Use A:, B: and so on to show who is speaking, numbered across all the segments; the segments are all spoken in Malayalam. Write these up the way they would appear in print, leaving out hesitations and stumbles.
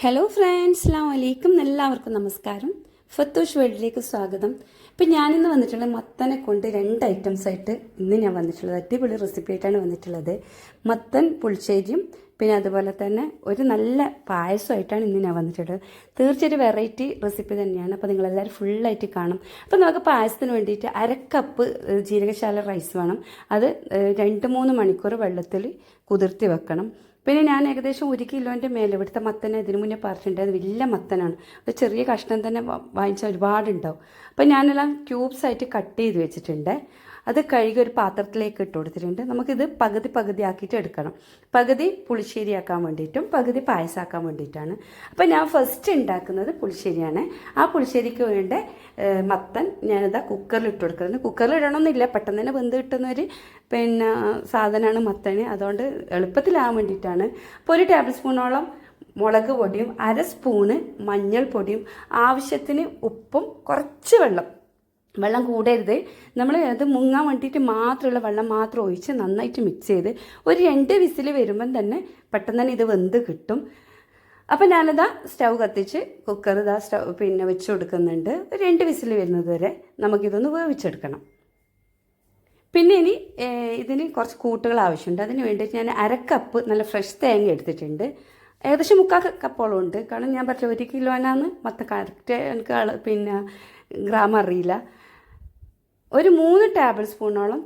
A: ഹലോ ഫ്രണ്ട്സ്, അസ്സലാമു അലൈക്കും. എല്ലാവർക്കും നമസ്കാരം. ഫത്തൂഷ് വേൾഡിലേക്ക് സ്വാഗതം. ഇപ്പം ഞാനിന്ന് വന്നിട്ടുള്ള മത്തനെ കൊണ്ട് 2 ഐറ്റംസ് ആയിട്ട് ഇന്ന് ഞാൻ വന്നിട്ടുള്ളത്. അടിപൊളി റെസിപ്പി ആയിട്ടാണ് വന്നിട്ടുള്ളത്. മത്തൻ പുളിശ്ശേരിയും പിന്നെ അതുപോലെ തന്നെ ഒരു നല്ല പായസമായിട്ടാണ് ഇന്ന് ഞാൻ വന്നിട്ടുള്ളത്. തീർച്ചയായിട്ടും വെറൈറ്റി റെസിപ്പി തന്നെയാണ്. അപ്പോൾ നിങ്ങളെല്ലാവരും ഫുള്ളായിട്ട് കാണും. അപ്പോൾ നമുക്ക് പായസത്തിന് വേണ്ടിയിട്ട് 1/2 കപ്പ് ജീരകശാല റൈസ് വേണം. അത് 2-3 മണിക്കൂർ വെള്ളത്തിൽ കുതിർത്തി വെക്കണം. പിന്നെ ഞാൻ ഏകദേശം 1 കിലോൻ്റെ മേലെ ഇവിടുത്തെ മത്തനെ ഇതിനു മുന്നേ പറഞ്ഞിട്ടുണ്ട്. അത് വലിയ മത്തനാണ്. അത് ചെറിയ കഷ്ണം തന്നെ വാങ്ങിച്ചാൽ ഒരുപാടുണ്ടാവും. അപ്പോൾ ഞാനെല്ലാം ക്യൂബ്സായിട്ട് കട്ട് ചെയ്ത് വെച്ചിട്ടുണ്ട്. അത് കഴുകി ഒരു പാത്രത്തിലേക്ക് ഇട്ട് കൊടുത്തിട്ടുണ്ട്. നമുക്കിത് പകുതി ആക്കിയിട്ട് എടുക്കണം. പകുതി പുളിശ്ശേരി ആക്കാൻ വേണ്ടിയിട്ടും പകുതി പായസമാക്കാൻ വേണ്ടിയിട്ടാണ്. അപ്പോൾ ഞാൻ ഫസ്റ്റ് ഉണ്ടാക്കുന്നത് പുളിശ്ശേരിയാണ്. ആ പുളിശ്ശേരിക്ക് വേണ്ട മത്തൻ ഞാനിതാ കുക്കറിൽ ഇട്ട് കൊടുക്കുന്നത്. കുക്കറിൽ ഇടണമെന്നില്ല, പെട്ടെന്ന് തന്നെ വെന്ത് കിട്ടുന്നൊരു സാധനമാണ് മത്തന്. അതുകൊണ്ട് എളുപ്പത്തിലാകാൻ വേണ്ടിയിട്ടാണ്. അപ്പോൾ 1 ടേബിൾ സ്പൂണോളം മുളക് പൊടിയും 1/2 സ്പൂണ് മഞ്ഞൾപ്പൊടിയും ആവശ്യത്തിന് ഉപ്പും കുറച്ച് വെള്ളം കൂടരുത്. നമ്മൾ അത് മുങ്ങാൻ വേണ്ടിയിട്ട് മാത്രമുള്ള വെള്ളം മാത്രം ഒഴിച്ച് നന്നായിട്ട് മിക്സ് ചെയ്ത് ഒരു 2 വിസിൽ വരുമ്പം തന്നെ പെട്ടെന്ന് തന്നെ ഇത് വെന്ത് കിട്ടും. അപ്പം ഞാനിതാ സ്റ്റൗ കത്തിച്ച് കുക്കർ സ്റ്റൗ വെച്ച് കൊടുക്കുന്നുണ്ട്. ഒരു 2 വിസിൽ വരുന്നത് വരെ നമുക്കിതൊന്ന് വേവിച്ചെടുക്കണം. പിന്നെ ഇനി ഇതിന് കുറച്ച് കൂട്ടുകൾ ആവശ്യമുണ്ട്. അതിന് വേണ്ടിയിട്ട് ഞാൻ 1/2 കപ്പ് നല്ല ഫ്രഷ് തേങ്ങ എടുത്തിട്ടുണ്ട്. ഏകദേശം 3/4 കപ്പോളം ഉണ്ട്. കാരണം ഞാൻ പറഞ്ഞ 1 കിലോനാണ് മൊത്തം കറക്റ്റ് എനിക്ക് ഗ്രാം അറിയില്ല. ഒരു 3 ടേബിൾ സ്പൂണോളം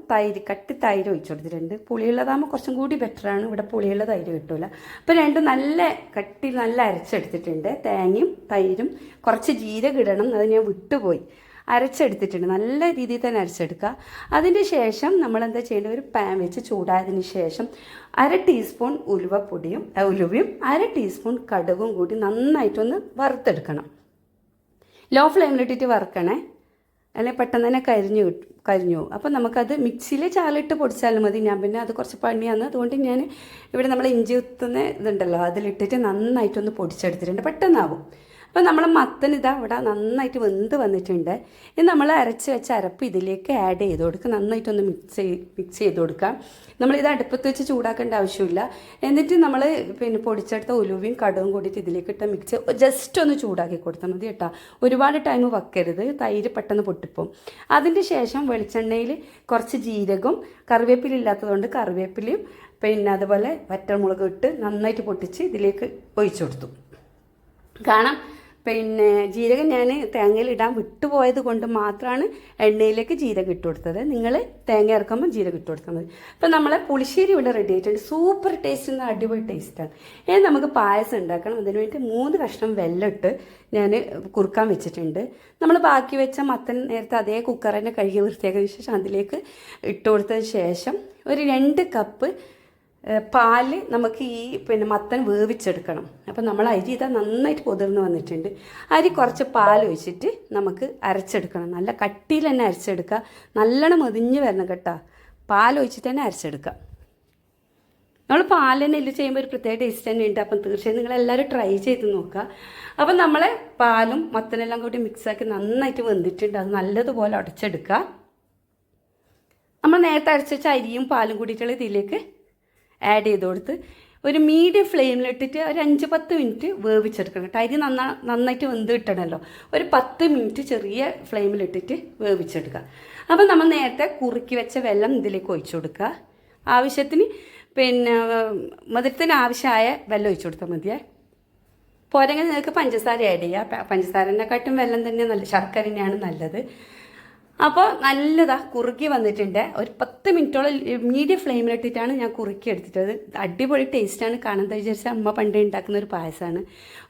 A: കട്ടി തൈര് ഒഴിച്ചു കൊടുത്തിട്ടുണ്ട്. പുളിയുള്ളതാകുമ്പോൾ കുറച്ചും കൂടി ബെറ്ററാണ്. ഇവിടെ പുളിയുള്ള തൈര് കിട്ടില്ല. അപ്പോൾ 2 നല്ല അരച്ചെടുത്തിട്ടുണ്ട്. തേങ്ങയും തൈരും കുറച്ച് ജീരകം ഇടണം, അത് ഞാൻ വിട്ടുപോയി. അരച്ചെടുത്തിട്ടുണ്ട്. നല്ല രീതിയിൽ തന്നെ അരച്ചെടുക്കുക. അതിന് ശേഷം നമ്മൾ എന്താ ചെയ്യേണ്ടത്, ഒരു പാൻ വെച്ച് ചൂടായതിന് ശേഷം 1/2 ടീസ്പൂൺ ഉലുവയും 1/2 ടീസ്പൂൺ കടുകും കൂടി നന്നായിട്ടൊന്ന് വറുത്തെടുക്കണം. ലോ ഫ്ലെയിമിലിട്ടിട്ട് വറുക്കണേ, അല്ലെങ്കിൽ പെട്ടെന്ന് തന്നെ കരിഞ്ഞു പോകും. അപ്പോൾ നമുക്കത് മിക്സിയിൽ ചാലിട്ട് പൊടിച്ചാലും മതി. ഞാൻ പിന്നെ അത് കുറച്ച് പണിയാണ്, അതുകൊണ്ട് ഞാൻ ഇവിടെ നമ്മൾ ഇഞ്ചി കുത്തുന്ന ഇതുണ്ടല്ലോ അതിലിട്ടിട്ട് നന്നായിട്ടൊന്ന് പൊടിച്ചെടുത്തിട്ടുണ്ട്. പെട്ടെന്നാവും. അപ്പോൾ നമ്മൾ മത്തൻ ഇതാ ഇവിടെ നന്നായിട്ട് വെന്ത് വന്നിട്ടുണ്ട്. ഇത് നമ്മൾ അരച്ച് വെച്ച അരപ്പ് ഇതിലേക്ക് ആഡ് ചെയ്ത് കൊടുക്കുക. നന്നായിട്ടൊന്ന് മിക്സ് ചെയ്ത് കൊടുക്കുക. നമ്മളിത് അടുപ്പത്ത് വെച്ച് ചൂടാക്കേണ്ട ആവശ്യമില്ല. എന്നിട്ട് നമ്മൾ പൊടിച്ചെടുത്ത ഉലുവയും കടുവും കൂടിയിട്ട് ഇതിലേക്കിട്ട മിക്സ് ജസ്റ്റ് ഒന്ന് ചൂടാക്കി കൊടുത്താൽ മതി കേട്ടോ. ഒരുപാട് ടൈം വെക്കരുത്, തൈര് പെട്ടെന്ന് പൊട്ടിപ്പോവും. അതിൻ്റെ ശേഷം വെളിച്ചെണ്ണയിൽ കുറച്ച് ജീരകവും കറിവേപ്പില ഇല്ലാത്തതുകൊണ്ട് കറിവേപ്പിലയും അതുപോലെ വറ്റൽമുളകും ഇട്ട് നന്നായിട്ട് പൊട്ടിച്ച് ഇതിലേക്ക് ഒഴിച്ചു കൊടുത്തു. കാരണം ജീരകം ഞാൻ തേങ്ങയിൽ ഇടാൻ വിട്ടുപോയത് കൊണ്ട് മാത്രമാണ് എണ്ണയിലേക്ക് ജീരകം ഇട്ട് കൊടുത്തത്. നിങ്ങൾ തേങ്ങ ഇറക്കുമ്പോൾ ജീരകം ഇട്ട് കൊടുത്താൽ മതി. അപ്പോൾ നമ്മളെ പുളിശ്ശേരി ഇവിടെ റെഡി ആയിട്ടുണ്ട്. സൂപ്പർ ടേസ്റ്റ്, അടിപൊളി ടേസ്റ്റാണ്. ഇനി നമുക്ക് പായസം ഉണ്ടാക്കണം. അതിന് വേണ്ടി 3 കഷ്ണം വെല്ലം ഇട്ട് ഞാൻ കുറുക്കാൻ വെച്ചിട്ടുണ്ട്. നമ്മൾ ബാക്കി വെച്ച മത്തൻ നേരത്തെ അതേ കുക്കർ തന്നെ കഴുകി വൃത്തിയാക്കിയതിന് ശേഷം അതിലേക്ക് ഇട്ട് കൊടുത്തതിന് ശേഷം ഒരു 2 കപ്പ് പാല് നമുക്ക് ഈ മത്തൻ വേവിച്ചെടുക്കണം. അപ്പം നമ്മൾ അരി ഇതാ നന്നായിട്ട് പൊതിർന്ന് വന്നിട്ടുണ്ട്. അരി കുറച്ച് പാൽ ഒഴിച്ചിട്ട് നമുക്ക് അരച്ചെടുക്കണം. നല്ല കട്ടിയിൽ തന്നെ അരച്ചെടുക്കുക. നല്ലോണം മെതിഞ്ഞ് വരണം കേട്ടോ. പാൽ ഒഴിച്ചിട്ട് തന്നെ അരച്ചെടുക്കുക. നമ്മൾ പാൽ തന്നെ ഇതിൽ ചെയ്യുമ്പോൾ ഒരു പ്രത്യേക ടേസ്റ്റ് തന്നെ ഉണ്ട്. അപ്പം തീർച്ചയായും നിങ്ങളെല്ലാവരും ട്രൈ ചെയ്ത് നോക്കുക. അപ്പം നമ്മളെ പാലും മത്തനെല്ലാം കൂടി മിക്സാക്കി നന്നായിട്ട് വെന്തിട്ടുണ്ട്. അത് നല്ലതുപോലെ ഉടച്ചെടുക്കുക. നമ്മൾ നേരത്തെ അരച്ച വെച്ച അരിയും പാലും കൂടിയിട്ടുള്ള ഇതിലേക്ക് ആഡ് ചെയ്ത് കൊടുത്ത് ഒരു മീഡിയം ഫ്ലെയിമിലിട്ടിട്ട് ഒരു 5-10 മിനിറ്റ് വേവിച്ചെടുക്കണം. അരി നന്നായിട്ട് വെന്ത് കിട്ടണമല്ലോ. ഒരു 10 മിനിറ്റ് ചെറിയ ഫ്ലെയിമിലിട്ടിട്ട് വേവിച്ചെടുക്കുക. അപ്പം നമ്മൾ നേരത്തെ കുറുക്കി വെച്ച വെള്ളം ഇതിലേക്ക് ഒഴിച്ചു കൊടുക്കുക. ആവശ്യത്തിന് മധുരത്തിന് ആവശ്യമായ വെള്ളം ഒഴിച്ചു കൊടുത്താൽ മതിയേ. പോരെങ്കിൽ നിങ്ങൾക്ക് പഞ്ചസാര ആഡ് ചെയ്യുക. പഞ്ചസാരനെക്കാട്ടും വെള്ളം തന്നെ ശർക്കര തന്നെയാണ് നല്ലത്. അപ്പോൾ നല്ലതാ കുറുക്കി വന്നിട്ടുണ്ട്. ഒരു 10 മിനിറ്റോളം മീഡിയം ഫ്ലെയിമിലിട്ടിട്ടാണ് ഞാൻ കുറുക്കി എടുത്തിട്ടത്. അടിപൊളി ടേസ്റ്റാണ്. കാണുന്നത് വിചാരിച്ചാൽ അമ്മ പണ്ടേ ഉണ്ടാക്കുന്ന ഒരു പായസമാണ്.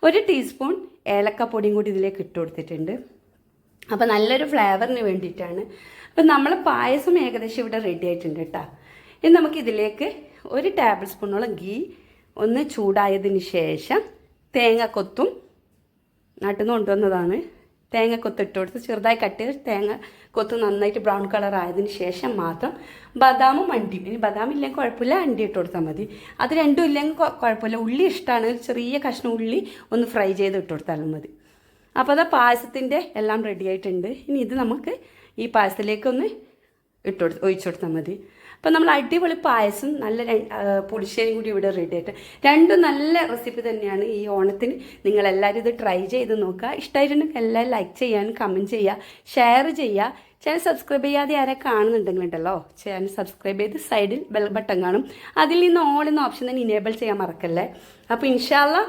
A: 1 ടീസ്പൂൺ ഏലക്കപ്പൊടിയും കൂടി ഇതിലേക്ക് ഇട്ട് കൊടുത്തിട്ടുണ്ട്. അപ്പോൾ നല്ലൊരു ഫ്ലേവറിന് വേണ്ടിയിട്ടാണ്. അപ്പോൾ നമ്മൾ പായസം ഏകദേശം ഇവിടെ റെഡി ആയിട്ടുണ്ട് കേട്ടോ. ഇനി നമുക്കിതിലേക്ക് 1 ടേബിൾ സ്പൂണോളം ഗീ ഒന്ന് ചൂടായതിന് ശേഷം തേങ്ങക്കൊത്തും നാട്ടിൽ നിന്ന് കൊണ്ടുവന്നതാണ്. തേങ്ങക്കൊത്ത് ഇട്ട് കൊടുത്ത് ചെറുതായി കട്ട് ചെയ്ത് തേങ്ങക്കൊത്ത് നന്നായിട്ട് ബ്രൗൺ കളർ ആയതിന് ശേഷം മാത്രം ബദാമും അണ്ടിയും, ഇനി ബദാം ഇല്ലെങ്കിൽ കുഴപ്പമില്ല, അണ്ടി ഇട്ട് കൊടുത്താൽ മതി. അത് രണ്ടും ഇല്ലെങ്കിൽ കുഴപ്പമില്ല. ഉള്ളി ഇഷ്ടമാണ്, ചെറിയ കഷ്ണം ഉള്ളി ഒന്ന് ഫ്രൈ ചെയ്ത് ഇട്ട് കൊടുത്താലും മതി. അപ്പോൾ അത് പായസത്തിൻ്റെ എല്ലാം റെഡി ആയിട്ടുണ്ട്. ഇനി ഇത് നമുക്ക് ഈ പായസത്തിലേക്കൊന്ന് ഒഴിച്ചു കൊടുത്താൽ മതി. അപ്പോൾ നമ്മൾ അടിപൊളി പായസം നല്ല പുളിശ്ശേരിയും കൂടി ഇവിടെ റെഡി ആയിട്ട് രണ്ടും നല്ല റെസിപ്പി തന്നെയാണ്. ഈ ഓണത്തിന് നിങ്ങളെല്ലാവരും ഇത് ട്രൈ ചെയ്ത് നോക്കുക. ഇഷ്ടമായിട്ടുണ്ടെങ്കിൽ എല്ലാവരും ലൈക്ക് ചെയ്യാനും കമൻറ്റ് ചെയ്യുക, ഷെയർ ചെയ്യുക. ചാനൽ സബ്സ്ക്രൈബ് ചെയ്യാതെ ആരെ കാണുന്നുണ്ടെങ്കിലുണ്ടല്ലോ ചാനൽ സബ്സ്ക്രൈബ് ചെയ്ത് സൈഡിൽ ബെൽ ബട്ടൺ കാണും, അതിൽ നിന്ന് ഓൾ എന്ന ഓപ്ഷൻ തന്നെ ഇനേബിൾ ചെയ്യാൻ മറക്കല്ലേ. അപ്പോൾ ഇൻഷാല്ല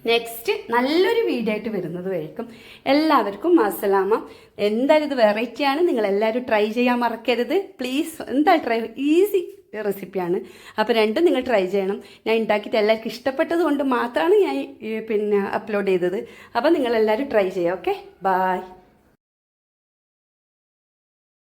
A: നെക്സ്റ്റ് നല്ലൊരു വീഡിയോ ആയിട്ട് വരുന്നത് വരയ്ക്കും. എല്ലാവർക്കും അസ്സലാമ. എന്തായാലും ഇത് വെറൈറ്റിയാണ്, നിങ്ങളെല്ലാവരും ട്രൈ ചെയ്യാൻ മറക്കരുത് പ്ലീസ്. എന്തായാലും ട്രൈ, ഈസി റെസിപ്പിയാണ്. അപ്പോൾ രണ്ടും നിങ്ങൾ ട്രൈ ചെയ്യണം. ഞാൻ ഉണ്ടാക്കിയിട്ട് എല്ലാവർക്കും ഇഷ്ടപ്പെട്ടത് കൊണ്ട് മാത്രമാണ് ഞാൻ അപ്ലോഡ് ചെയ്തത്. അപ്പോൾ നിങ്ങളെല്ലാവരും ട്രൈ ചെയ്യാം. Okay, by.